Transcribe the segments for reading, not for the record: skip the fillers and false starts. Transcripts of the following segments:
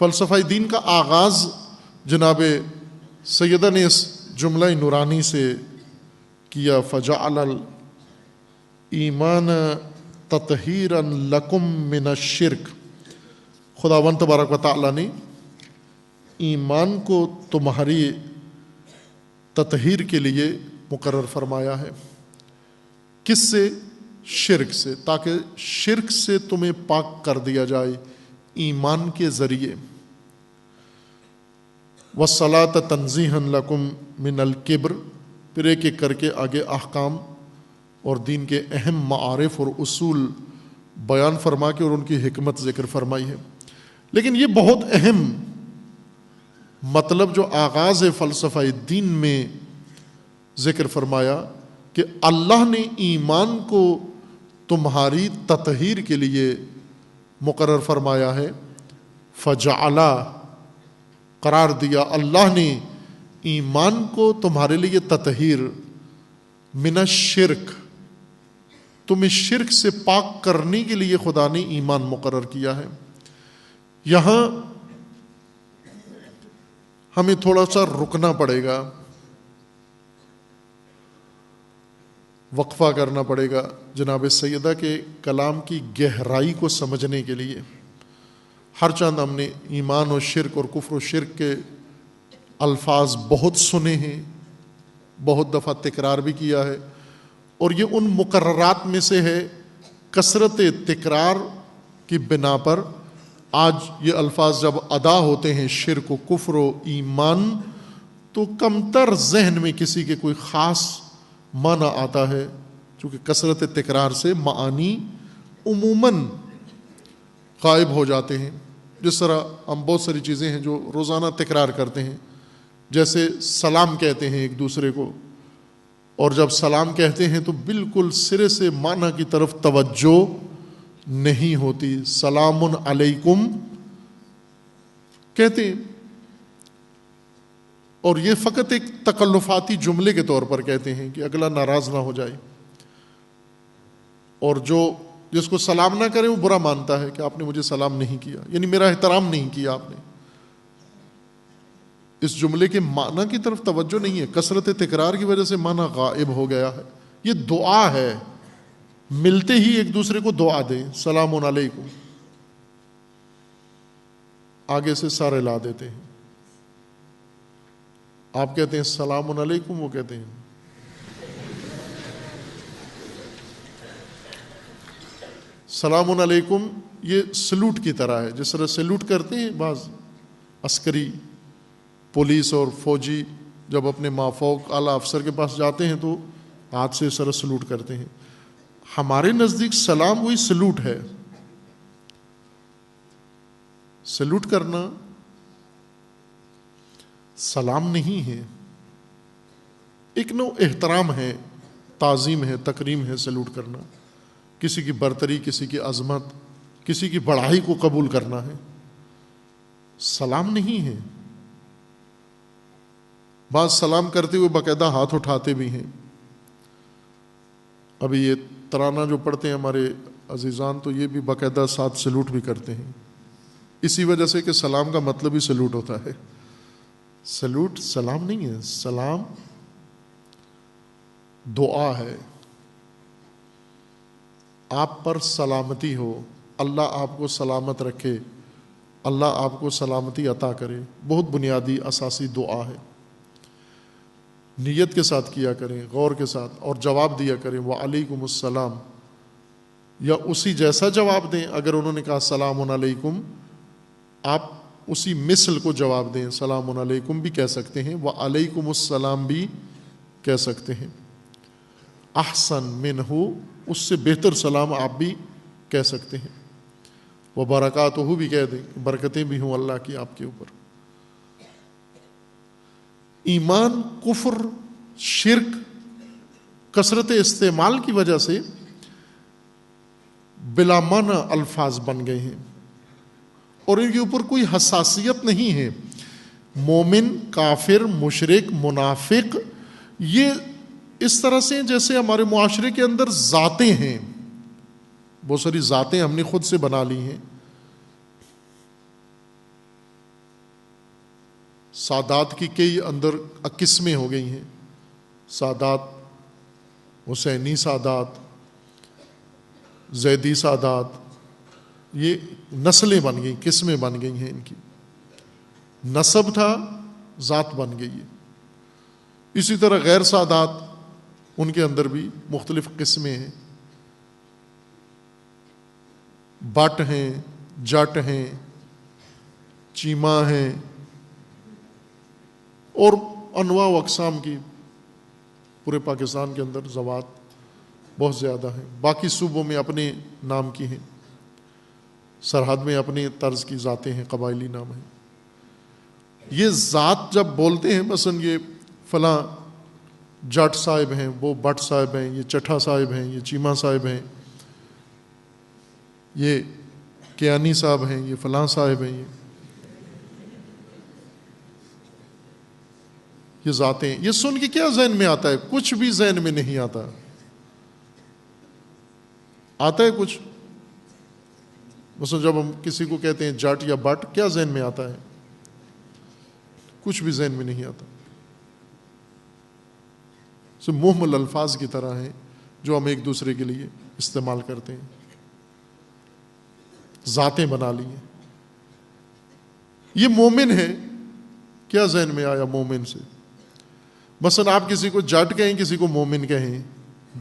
فلسفہ دین کا آغاز جناب سیدہ نے اس جملہ نورانی سے کیا، فجعل الایمان تطہیرا لکم من الشرک۔ خداوند تبارک و تعالیٰ نے ایمان کو تمہاری تطہیر کے لیے مقرر فرمایا ہے۔ کس سے؟ شرک سے، تاکہ شرک سے تمہیں پاک کر دیا جائے ایمان کے ذریعے۔ وَالصَّلَاةَ تَنزِيهًا لَكُم مِّنَ الْكِبْرِ، پھر ایک ایک کر کے آگے احکام اور دین کے اہم معارف اور اصول بیان فرما کے اور ان کی حکمت ذکر فرمائی ہے۔ لیکن یہ بہت اہم مطلب جو آغاز فلسفہ دین میں ذکر فرمایا کہ اللہ نے ایمان کو تمہاری تطہیر کے لیے مقرر فرمایا ہے۔ فجعلا، قرار دیا اللہ نے ایمان کو تمہارے لیے تطہیر، من الشرک، تمہیں شرک سے پاک کرنے کے لیے خدا نے ایمان مقرر کیا ہے۔ یہاں ہمیں تھوڑا سا رکنا پڑے گا، وقفہ کرنا پڑے گا جناب سیدہ کے کلام کی گہرائی کو سمجھنے کے لیے۔ ہر چند ہم نے ایمان و شرک اور کفر و شرک کے الفاظ بہت سنے ہیں، بہت دفعہ تکرار بھی کیا ہے، اور یہ ان مقررات میں سے ہے۔ کثرت تکرار کی بنا پر آج یہ الفاظ جب ادا ہوتے ہیں، شرک و کفر و ایمان، تو کمتر ذہن میں کسی کے کوئی خاص معنی آتا ہے، چونکہ کثرت تکرار سے معانی عموماً غائب ہو جاتے ہیں۔ جس طرح ہم بہت ساری چیزیں ہیں جو روزانہ تکرار کرتے ہیں، جیسے سلام کہتے ہیں ایک دوسرے کو، اور جب سلام کہتے ہیں تو بالکل سرے سے معنی کی طرف توجہ نہیں ہوتی۔ سلام علیکم کہتے ہیں، اور یہ فقط ایک تکلفاتی جملے کے طور پر کہتے ہیں کہ اگلا ناراض نہ ہو جائے، اور جو جس کو سلام نہ کرے وہ برا مانتا ہے کہ آپ نے مجھے سلام نہیں کیا، یعنی میرا احترام نہیں کیا آپ نے۔ اس جملے کے معنی کی طرف توجہ نہیں ہے، کثرت تکرار کی وجہ سے معنی غائب ہو گیا ہے۔ یہ دعا ہے، ملتے ہی ایک دوسرے کو دعا دیں، سلام علیکم، آگے سے سارے لا دیتے ہیں۔ آپ کہتے ہیں السلام علیکم، وہ کہتے ہیں السلام علیکم۔ یہ سلوٹ کی طرح ہے، جس طرح سلوٹ کرتے ہیں بعض عسکری، پولیس اور فوجی جب اپنے مافوق اعلیٰ افسر کے پاس جاتے ہیں تو ہاتھ سے اس طرح سلوٹ کرتے ہیں۔ ہمارے نزدیک سلام وہی سلوٹ ہے۔ سلوٹ کرنا سلام نہیں ہے، ایک نوع احترام ہے، تعظیم ہے، تکریم ہے۔ سلوٹ کرنا کسی کی برتری، کسی کی عظمت، کسی کی بڑائی کو قبول کرنا ہے، سلام نہیں ہے۔ بعض سلام کرتے ہوئے باقاعدہ ہاتھ اٹھاتے بھی ہیں۔ ابھی یہ ترانہ جو پڑھتے ہیں ہمارے عزیزان، تو یہ بھی باقاعدہ ساتھ سلوٹ بھی کرتے ہیں، اسی وجہ سے کہ سلام کا مطلب ہی سلوٹ ہوتا ہے۔ سلوٹ سلام نہیں ہے، سلام دعا ہے۔ آپ پر سلامتی ہو، اللہ آپ کو سلامت رکھے، اللہ آپ کو سلامتی عطا کرے، بہت بنیادی اساسی دعا ہے۔ نیت کے ساتھ کیا کریں، غور کے ساتھ، اور جواب دیا کریں وعلیکم السلام، یا اسی جیسا جواب دیں۔ اگر انہوں نے کہا السلام علیکم، آپ اسی مثل کو جواب دیں، السلام علیکم بھی کہہ سکتے ہیں، وعلیکم السلام بھی کہہ سکتے ہیں۔ احسن منہ، اس سے بہتر سلام آپ بھی کہہ سکتے ہیں۔ وبرکاتہ بھی کہہ دیں، برکتیں بھی ہوں اللہ کی آپ کے اوپر۔ ایمان، کفر، شرک کثرت استعمال کی وجہ سے بلا معنی الفاظ بن گئے ہیں، اور ان کے اوپر کوئی حساسیت نہیں ہے۔ مومن، کافر، مشرک، منافق، یہ اس طرح سے جیسے ہمارے معاشرے کے اندر ذاتیں ہیں، بہت ساری ذاتیں ہم نے خود سے بنا لی ہیں۔ سادات کی کئی اندر قسمیں ہو گئی ہیں، سادات، حسینی سادات، زیدی سادات، یہ نسلیں بن گئیں، قسمیں بن گئی ہیں، ان کی نسب تھا، ذات بن گئی ہے۔ اسی طرح غیر سادات، ان کے اندر بھی مختلف قسمیں ہیں، بٹ ہیں، جٹ ہیں، چیمہ ہیں، اور انواع و اقسام کی پورے پاکستان کے اندر ذوات بہت زیادہ ہیں۔ باقی صوبوں میں اپنے نام کی ہیں، سرحد میں اپنے طرز کی ذاتیں ہیں، قبائلی نام ہیں۔ یہ ذات جب بولتے ہیں، مثلا یہ فلاں جٹ صاحب ہیں، وہ بٹ صاحب ہیں، یہ چٹھا صاحب ہیں، یہ چیمہ صاحب ہیں، یہ کیانی صاحب ہیں، یہ فلاں صاحب ہیں، یہ ذاتیں، یہ سن کے کیا ذہن میں آتا ہے؟ کچھ بھی ذہن میں نہیں آتا۔ آتا ہے کچھ؟ مثلا جب ہم کسی کو کہتے ہیں جٹ یا بٹ، کیا ذہن میں آتا ہے؟ کچھ بھی ذہن میں نہیں آتا۔ سب محمل الفاظ کی طرح ہیں جو ہم ایک دوسرے کے لیے استعمال کرتے ہیں، ذاتیں بنا لی ہیں۔ یہ مومن ہے، کیا ذہن میں آیا مومن سے؟ مثلا آپ کسی کو جٹ کہیں، کسی کو مومن کہیں،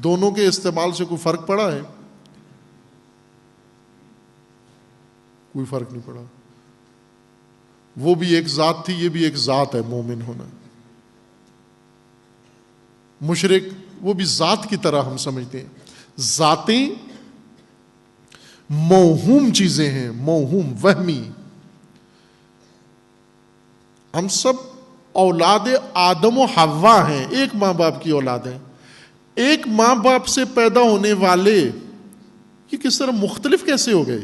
دونوں کے استعمال سے کوئی فرق پڑا ہے؟ کوئی فرق نہیں پڑا۔ وہ بھی ایک ذات تھی، یہ بھی ایک ذات ہے، مومن ہونا۔ مشرک، وہ بھی ذات کی طرح ہم سمجھتے ہیں۔ ذاتیں موہوم چیزیں ہیں، موہوم، وہمی۔ ہم سب اولاد آدم و حوا ہیں، ایک ماں باپ کی اولاد ہیں۔ ایک ماں باپ سے پیدا ہونے والے یہ کس طرح مختلف کیسے ہو گئے؟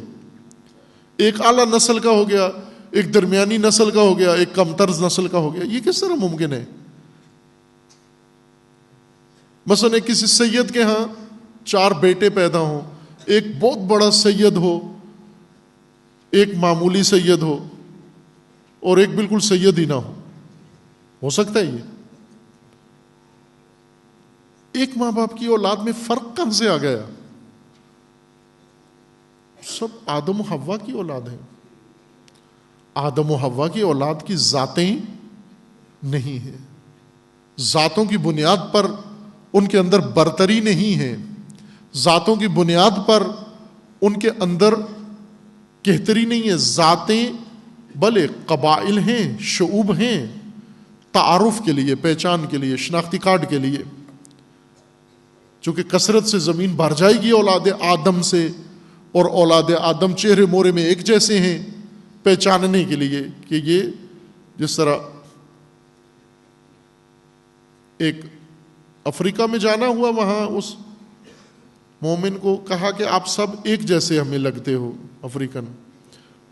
ایک اعلیٰ نسل کا ہو گیا، ایک درمیانی نسل کا ہو گیا، ایک کمتر نسل کا ہو گیا، یہ کس طرح ممکن ہے؟ مثلا ایک کسی سید کے ہاں 4 بیٹے پیدا ہوں، ایک بہت بڑا سید ہو، ایک معمولی سید ہو، اور ایک بالکل سید ہی نہ ہو سکتا ہے یہ؟ ایک ماں باپ کی اولاد میں فرق کہاں سے آ گیا؟ سب آدم و حوا کی اولاد ہیں۔ آدم و حوا کی اولاد کی ذاتیں نہیں ہیں، ذاتوں کی بنیاد پر ان کے اندر برتری نہیں ہے، ذاتوں کی بنیاد پر ان کے اندر کہتری نہیں ہے۔ ذاتیں بلے قبائل ہیں، شعوب ہیں، تعارف کے لیے، پہچان کے لیے، شناختی کارڈ کے لیے، چونکہ کثرت سے زمین بھر جائے گی اولاد آدم سے، اور اولاد آدم چہرے مورے میں ایک جیسے ہیں، پہچاننے کے لیے کہ یہ جس طرح ایک افریقہ میں جانا ہوا، وہاں اس مومن کو کہا کہ آپ سب ایک جیسے ہمیں لگتے ہو افریقن،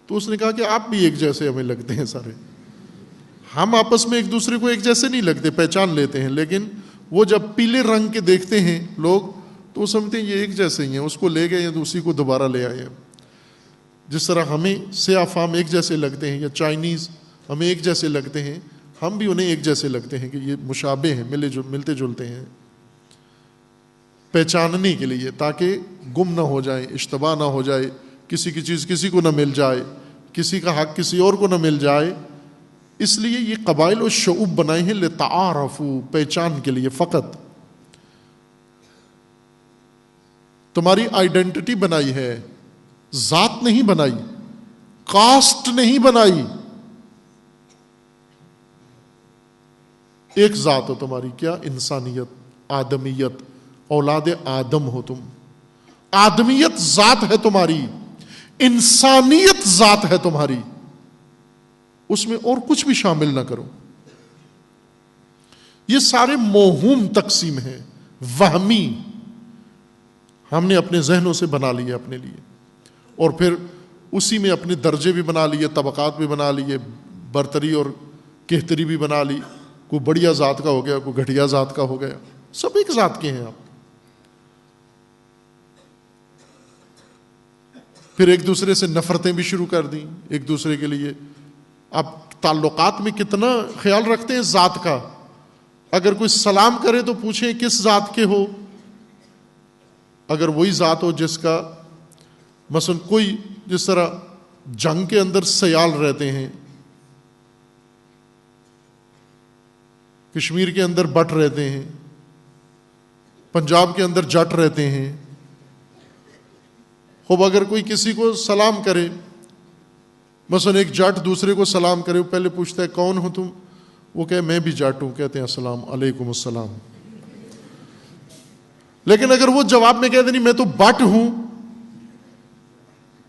تو اس نے کہا کہ آپ بھی ایک جیسے ہمیں لگتے ہیں سارے۔ ہم آپس میں ایک دوسرے کو ایک جیسے نہیں لگتے، پہچان لیتے ہیں، لیکن وہ جب پیلے رنگ کے دیکھتے ہیں لوگ تو وہ سمجھتے ہیں یہ ایک جیسے ہی ہیں، اس کو لے گئے یا اسی کو دوبارہ لے آئے ہیں۔ جس طرح ہمیں سیاہ فام ایک جیسے لگتے ہیں، یا چائنیز ہمیں ایک جیسے لگتے ہیں، ہم بھی انہیں ایک جیسے لگتے ہیں کہ یہ مشابہ ہیں، ملتے جلتے ہیں، پہچاننے کے لیے، تاکہ گم نہ ہو جائیں، اشتباہ نہ ہو جائے، کسی کی چیز کسی کو نہ مل جائے، کسی کا حق کسی اور کو نہ مل جائے۔ اس لیے یہ قبائل و شعوب بنائے ہیں لتعارفوا، پہچان کے لیے فقط۔ تمہاری آئیڈینٹی بنائی ہے، ذات نہیں بنائی، کاسٹ نہیں بنائی۔ ایک ذات ہو تمہاری، کیا؟ انسانیت، آدمیت، اولاد آدم ہو تم۔ آدمیت ذات ہے تمہاری، انسانیت ذات ہے تمہاری، اس میں اور کچھ بھی شامل نہ کرو۔ یہ سارے موہوم تقسیم ہیں، وہمی، ہم نے اپنے ذہنوں سے بنا لیے اپنے لیے، اور پھر اسی میں اپنے درجے بھی بنا لیے، طبقات بھی بنا لیے، برتری اور کہتری بھی بنا لی، کوئی بڑھیا ذات کا ہو گیا، کوئی گھٹیا ذات کا ہو گیا، سب ایک ذات کے ہیں آپ۔ پھر ایک دوسرے سے نفرتیں بھی شروع کر دیں، ایک دوسرے کے لیے اب تعلقات میں کتنا خیال رکھتے ہیں ذات کا. اگر کوئی سلام کرے تو پوچھیں کس ذات کے ہو. اگر وہی ذات ہو جس کا مثلا کوئی جس طرح جنگ کے اندر سیال رہتے ہیں, کشمیر کے اندر بٹ رہتے ہیں, پنجاب کے اندر جٹ رہتے ہیں. خوب اگر کوئی کسی کو سلام کرے, مثلا ایک جٹ دوسرے کو سلام کرے, وہ پہلے پوچھتا ہے کون ہو تم, وہ کہے میں بھی جٹ ہوں, کہتے ہیں السلام علیکم السلام. لیکن اگر وہ جواب میں کہتے نہیں میں تو بٹ ہوں,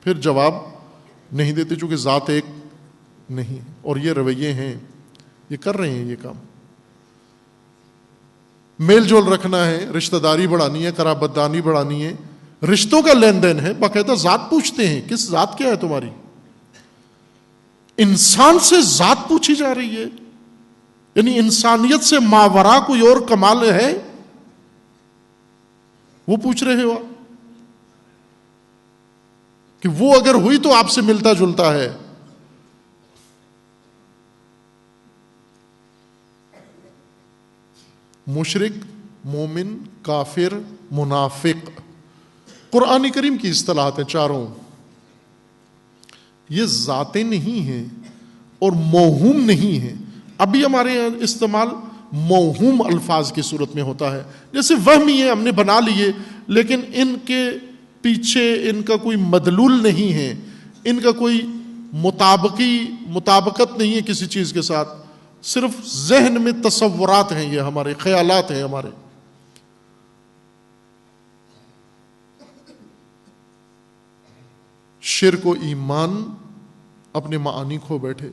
پھر جواب نہیں دیتے چونکہ ذات ایک نہیں. اور یہ رویے ہیں, یہ کر رہے ہیں یہ کام. میل جول رکھنا ہے, رشتہ داری بڑھانی ہے, قرابت دانی بڑھانی ہے, رشتوں کا لین دین ہے, باقاعدہ ذات پوچھتے ہیں کس ذات کیا ہے تمہاری. انسان سے ذات پوچھی جا رہی ہے, یعنی انسانیت سے ماورا کوئی اور کمال ہے وہ پوچھ رہے ہو کہ وہ اگر ہوئی تو آپ سے ملتا جلتا ہے. مشرک, مومن, کافر, منافق, قرآن کریم کی اصطلاحات ہیں چاروں. یہ ذاتیں نہیں ہیں اور موہوم نہیں ہیں. ابھی ہمارے یہاں استعمال موہوم الفاظ کی صورت میں ہوتا ہے, جیسے وہمی ہے, ہم نے بنا لیے, لیکن ان کے پیچھے ان کا کوئی مدلول نہیں ہے, ان کا کوئی مطابقت نہیں ہے کسی چیز کے ساتھ, صرف ذہن میں تصورات ہیں, یہ ہمارے خیالات ہیں ہمارے. شرک و ایمان اپنے معانی کھو بیٹھے.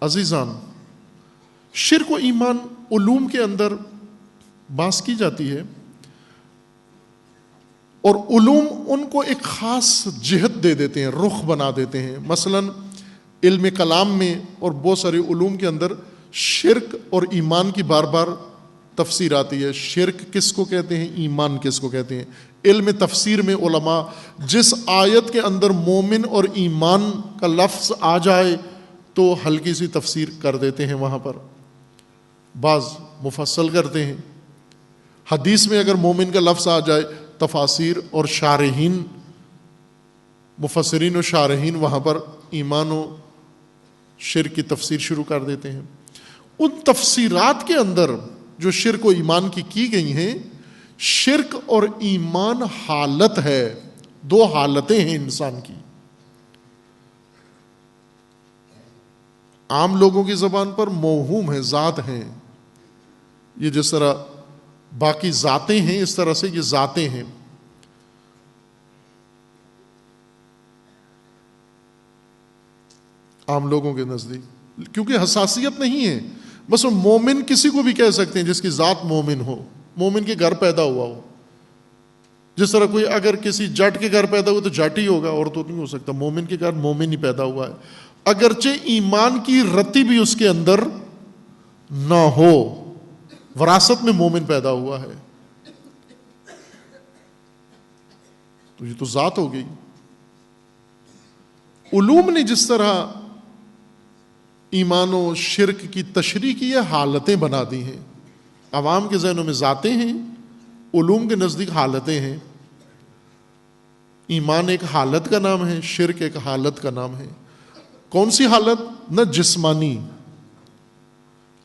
عزیزان, شرک و ایمان علوم کے اندر بحث کی جاتی ہے, اور علوم ان کو ایک خاص جہت دے دیتے ہیں, رخ بنا دیتے ہیں. مثلا علم کلام میں اور بہت سارے علوم کے اندر شرک اور ایمان کی بار بار تفسیر آتی ہے. شرک کس کو کہتے ہیں, ایمان کس کو کہتے ہیں. علم تفسیر میں علماء جس آیت کے اندر مومن اور ایمان کا لفظ آ جائے تو ہلکی سی تفسیر کر دیتے ہیں, وہاں پر بعض مفصل کرتے ہیں. حدیث میں اگر مومن کا لفظ آ جائے, تفاسیر اور شارحین, مفسرین و شارحین وہاں پر ایمان و شرک کی تفسیر شروع کر دیتے ہیں. ان تفسیرات کے اندر جو شرک و ایمان کی گئی ہیں, شرک اور ایمان حالت ہے, دو حالتیں ہیں انسان کی. عام لوگوں کی زبان پر موہوم ہے, ذات ہیں. یہ جس طرح باقی ذاتیں ہیں اس طرح سے یہ ذاتیں ہیں. عام لوگوں کے نزدیک کیونکہ حساسیت نہیں ہے, بس وہ مومن کسی کو بھی کہہ سکتے ہیں جس کی ذات مومن ہو, مومن کے گھر پیدا ہوا ہو. جس طرح کوئی اگر کسی جٹ کے گھر پیدا ہوا تو جٹ ہی ہوگا, اور تو نہیں ہو سکتا. مومن کے گھر مومن ہی پیدا ہوا ہے, اگرچہ ایمان کی رتی بھی اس کے اندر نہ ہو, وراثت میں مومن پیدا ہوا ہے. تو یہ تو ذات ہو گئی. علوم نے جس طرح ایمان و شرک کی تشریح کی ہے, حالتیں بنا دی ہیں. عوام کے ذہنوں میں ذاتیں ہیں, علوم کے نزدیک حالتیں ہیں. ایمان ایک حالت کا نام ہے, شرک ایک حالت کا نام ہے. کون سی حالت؟ نہ جسمانی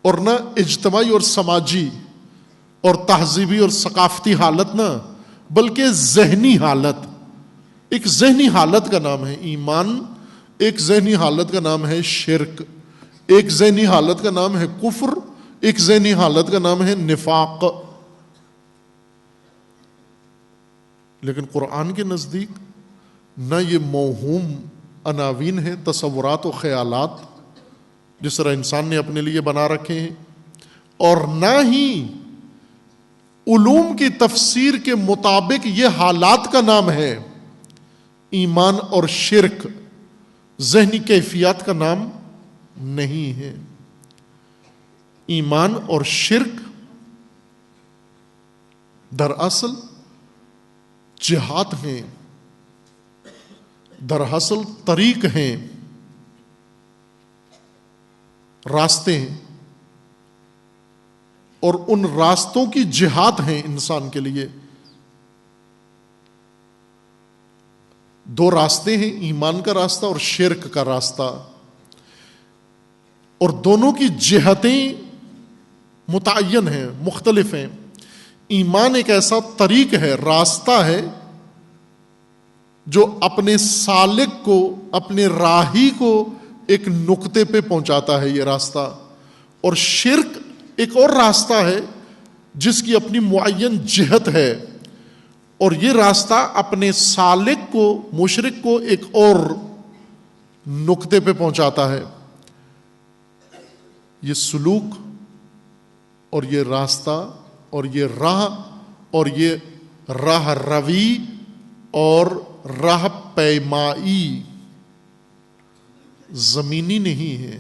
اور نہ اجتماعی اور سماجی اور تہذیبی اور ثقافتی حالت, نہ بلکہ ذہنی حالت. ایک ذہنی حالت کا نام ہے ایمان, ایک ذہنی حالت کا نام ہے شرک, ایک ذہنی حالت کا نام ہے کفر, ایک ذہنی حالت کا نام ہے نفاق. لیکن قرآن کے نزدیک نہ یہ موہوم عناوین ہیں, تصورات و خیالات جس طرح انسان نے اپنے لیے بنا رکھے ہیں, اور نہ ہی علوم کی تفسیر کے مطابق یہ حالات کا نام ہے. ایمان اور شرک ذہنی کیفیات کا نام نہیں ہے. ایمان اور شرک دراصل جہات ہیں, دراصل طریق ہیں. راستے ہیں اور ان راستوں کی جہات ہیں انسان کے لیے. دو راستے ہیں، ایمان کا راستہ اور شرک کا راستہ، اور دونوں کی جہتیں متعین ہیں، مختلف ہیں. ایمان ایک ایسا طریق ہے، راستہ ہے جو اپنے سالک کو، اپنے راہی کو ایک نقطے پہ پہنچاتا ہے یہ راستہ. اور شرک ایک اور راستہ ہے جس کی اپنی معین جہت ہے، اور یہ راستہ اپنے سالک کو، مشرک کو ایک اور نقطے پہ پہنچاتا ہے. یہ سلوک اور یہ راستہ اور یہ راہ اور یہ راہ روی اور راہ پیمائی زمینی نہیں ہے،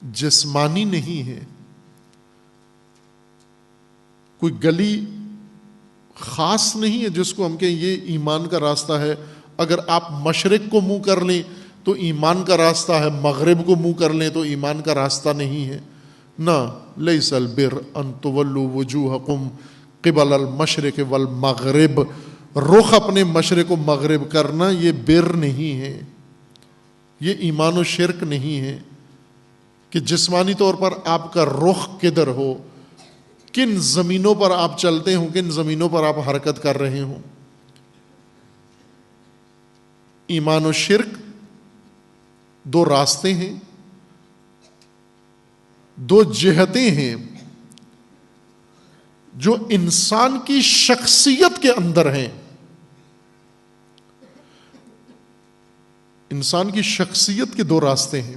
جسمانی نہیں ہے. کوئی گلی خاص نہیں ہے جس کو ہم کہیں یہ ایمان کا راستہ ہے. اگر آپ مشرق کو منہ کر لیں تو ایمان کا راستہ ہے، مغرب کو منہ کر لیں تو ایمان کا راستہ نہیں ہے. نہ، لیس البر ان تولوا وجوہکم قبل المشرق والمغرب، رخ اپنے مشرق و مغرب کرنا یہ بر نہیں ہے، یہ ایمان و شرک نہیں ہے کہ جسمانی طور پر آپ کا رخ کدھر ہو، کن زمینوں پر آپ چلتے ہوں، کن زمینوں پر آپ حرکت کر رہے ہوں. ایمان و شرک دو راستے ہیں، دو جہتیں ہیں جو انسان کی شخصیت کے اندر ہیں. انسان کی شخصیت کے دو راستے ہیں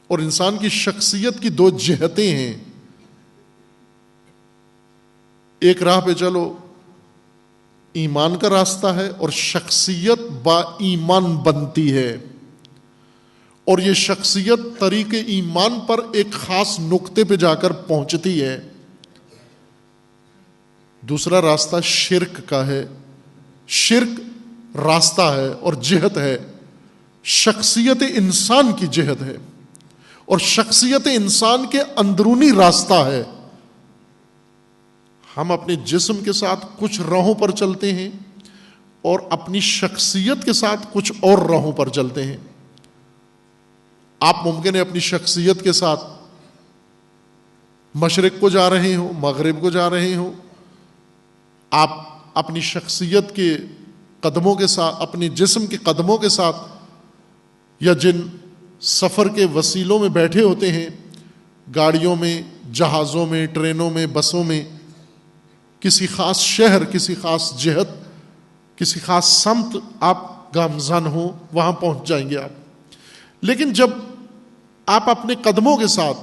اور انسان کی شخصیت کی دو جہتیں ہیں. ایک راہ پہ چلو ایمان کا راستہ ہے اور شخصیت با ایمان بنتی ہے، اور یہ شخصیت طریق ایمان پر ایک خاص نقطے پہ جا کر پہنچتی ہے. دوسرا راستہ شرک کا ہے. شرک راستہ ہے اور جہت ہے، شخصیت انسان کی جہت ہے، اور شخصیت انسان کے اندرونی راستہ ہے. ہم اپنے جسم کے ساتھ کچھ راہوں پر چلتے ہیں اور اپنی شخصیت کے ساتھ کچھ اور راہوں پر چلتے ہیں. آپ ممکن ہے اپنی شخصیت کے ساتھ مشرق کو جا رہے ہوں، مغرب کو جا رہے ہوں. آپ اپنی شخصیت کے قدموں کے ساتھ، اپنے جسم کے قدموں کے ساتھ، یا جن سفر کے وسیلوں میں بیٹھے ہوتے ہیں، گاڑیوں میں، جہازوں میں، ٹرینوں میں، بسوں میں، کسی خاص شہر، کسی خاص جہت، کسی خاص سمت آپ گامزن ہوں، وہاں پہنچ جائیں گے آپ. لیکن جب آپ اپنے قدموں کے ساتھ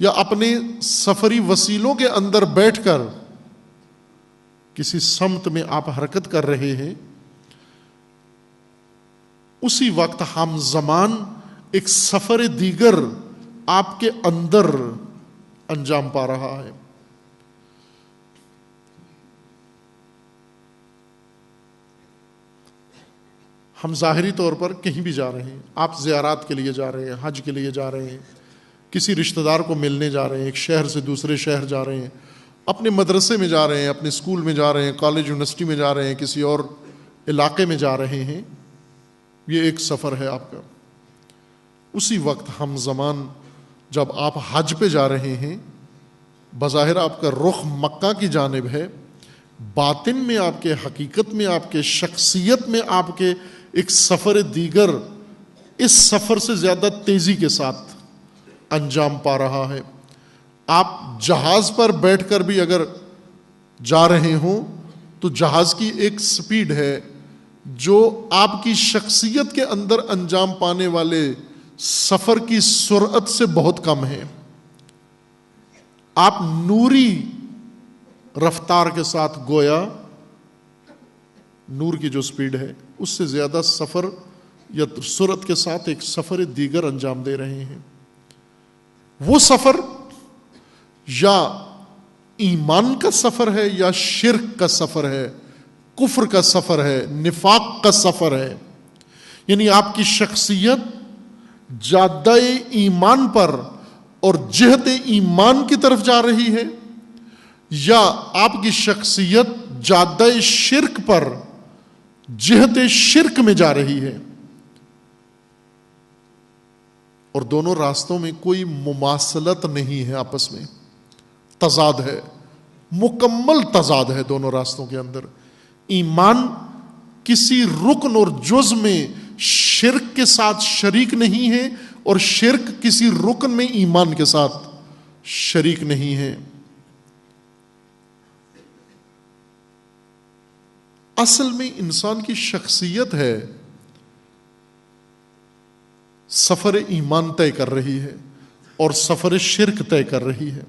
یا اپنے سفری وسیلوں کے اندر بیٹھ کر کسی سمت میں آپ حرکت کر رہے ہیں، اسی وقت ہم زمان ایک سفر دیگر آپ کے اندر انجام پا رہا ہے. ہم ظاہری طور پر کہیں بھی جا رہے ہیں، آپ زیارات کے لیے جا رہے ہیں، حج کے لیے جا رہے ہیں، کسی رشتہ دار کو ملنے جا رہے ہیں، ایک شہر سے دوسرے شہر جا رہے ہیں، اپنے مدرسے میں جا رہے ہیں، اپنے اسکول میں جا رہے ہیں، کالج یونیورسٹی میں جا رہے ہیں، کسی اور علاقے میں جا رہے ہیں. یہ ایک سفر ہے آپ کا. اسی وقت ہم زمان جب آپ حج پہ جا رہے ہیں، بظاہر آپ کا رخ مکہ کی جانب ہے، باطن میں آپ کے، حقیقت میں آپ کے، شخصیت میں آپ کے ایک سفر دیگر اس سفر سے زیادہ تیزی کے ساتھ انجام پا رہا ہے. آپ جہاز پر بیٹھ کر بھی اگر جا رہے ہوں تو جہاز کی ایک سپیڈ ہے جو آپ کی شخصیت کے اندر انجام پانے والے سفر کی سرعت سے بہت کم ہے. آپ نوری رفتار کے ساتھ، گویا نور کی جو سپیڈ ہے اس سے زیادہ سفر یا سرعت کے ساتھ ایک سفر دیگر انجام دے رہے ہیں. وہ سفر یا ایمان کا سفر ہے یا شرک کا سفر ہے، کفر کا سفر ہے، نفاق کا سفر ہے. یعنی آپ کی شخصیت جادہ ایمان پر اور جہت ایمان کی طرف جا رہی ہے، یا آپ کی شخصیت جادہ شرک پر جہت شرک میں جا رہی ہے؟ اور دونوں راستوں میں کوئی مماثلت نہیں ہے، آپس میں تضاد ہے، مکمل تضاد ہے دونوں راستوں کے اندر۔ ایمان کسی رکن اور جز میں شرک کے ساتھ شریک نہیں ہے، اور شرک کسی رکن میں ایمان کے ساتھ شریک نہیں ہے۔ اصل میں انسان کی شخصیت ہے سفر ایمان طے کر رہی ہے اور سفر شرک طے کر رہی ہے۔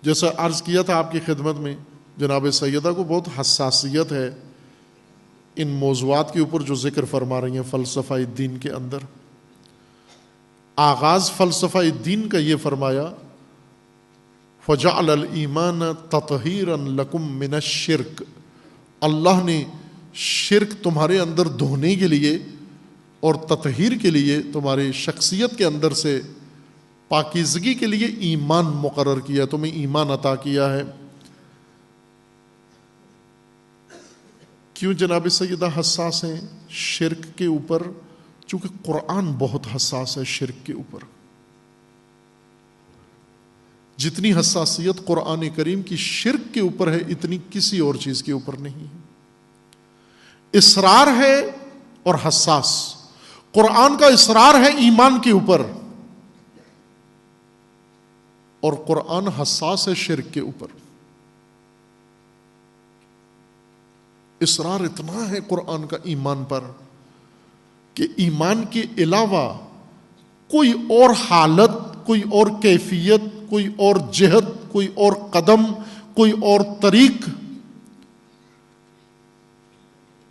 جیسا عرض کیا تھا آپ کی خدمت میں، جناب سیدہ کو بہت حساسیت ہے ان موضوعات کے اوپر جو ذکر فرما رہی ہیں فلسفہ دین کے اندر۔ آغاز فلسفہ دین کا یہ فرمایا فَجَعَلَ الْإِيمَانَ تَطْهِيرًا لَكُم مِّنَ الشِّرْكِ، اللہ نے شرک تمہارے اندر دھونے کے لیے اور تطہیر کے لیے، تمہاری شخصیت کے اندر سے پاکیزگی کے لیے ایمان مقرر کیا، تمہیں ایمان عطا کیا ہے۔ کیوں جناب سیدہ حساس ہیں شرک کے اوپر؟ چونکہ قرآن بہت حساس ہے شرک کے اوپر۔ جتنی حساسیت قرآن کریم کی شرک کے اوپر ہے، اتنی کسی اور چیز کے اوپر نہیں ہے۔ اصرار ہے اور حساس۔ قرآن کا اصرار ہے ایمان کے اوپر، اور قرآن حساس ہے شرک کے اوپر۔ اصرار اتنا ہے قرآن کا ایمان پر کہ ایمان کے علاوہ کوئی اور حالت، کوئی اور کیفیت، کوئی اور جہت، کوئی اور قدم، کوئی اور طریق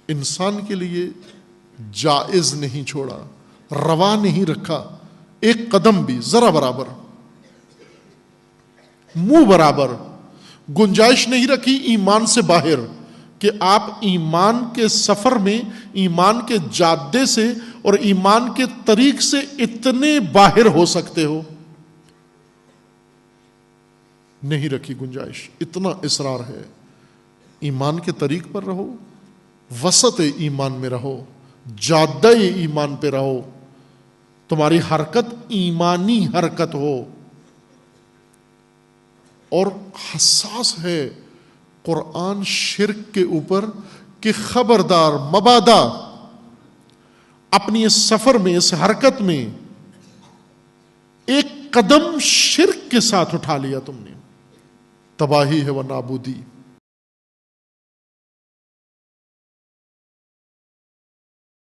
انسان کے لیے جائز نہیں چھوڑا، روا نہیں رکھا، ایک قدم بھی ذرا برابر، منہ برابر گنجائش نہیں رکھی ایمان سے باہر، کہ آپ ایمان کے سفر میں، ایمان کے جادے سے اور ایمان کے طریق سے اتنے باہر ہو سکتے ہو، نہیں رکھی گنجائش۔ اتنا اصرار ہے، ایمان کے طریق پر رہو، وسط ایمان میں رہو، جادہ ایمان پہ رہو، تمہاری حرکت ایمانی حرکت ہو۔ اور حساس ہے قرآن شرک کے اوپر کہ خبردار مبادا اپنی اس سفر میں، اس حرکت میں ایک قدم شرک کے ساتھ اٹھا لیا تم نے، تباہی ہے و نابودی۔